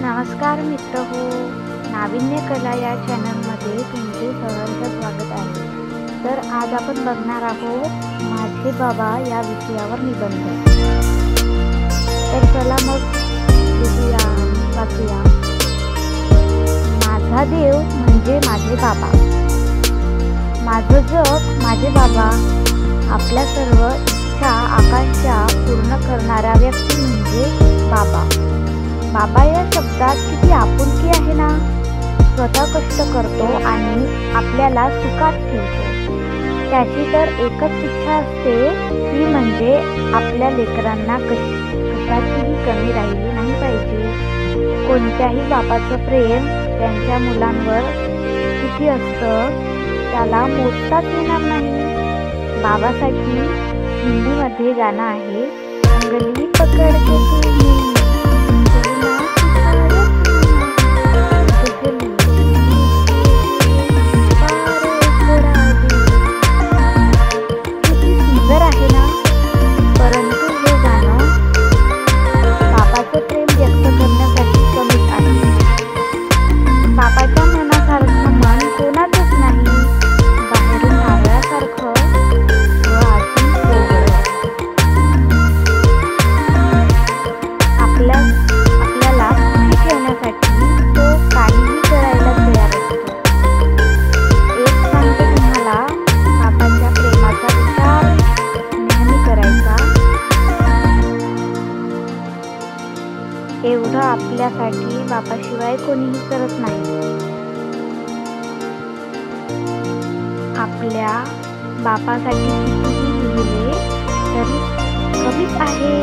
नमस्कार मित्र हो, नाविन्य कला या चॅनलमध्ये तुमचे सहर्ष स्वागत आहे। तर आज आपण बघणार आहोत माझे बाबा या विषयावर निबंध। तर चला मग वाचूया। माझा देव म्हणजे माझे बाबा, माझं जग माझे बाबा, आपल्या सर्व इच्छा आकांक्षा पूर्ण करणारा व्यक्ती म्हणजे बाबा। बाबा या शब्दात किती आपुलकी आहे ना। स्वतः कष्ट करतो आणि आपल्याला सुखात ठेवतो। त्याची तर एकच इच्छा असते, ती म्हणजे आपल्या लेकरांना कशाचीही कमी राहिली नाही पाहिजे। कोणत्याही बापाचं प्रेम त्यांच्या मुलांवर किती असतं त्याला मोजताच येणार नाही। बाबासाठी हिंदीमध्ये गाणं आहे, अंगली पकड के तुम्ही एवढं आपल्यासाठी बापाशिवाय कोणीही करत नाही। आपल्या बापासाठी कितीही लिहिले तरी कमीच आहे।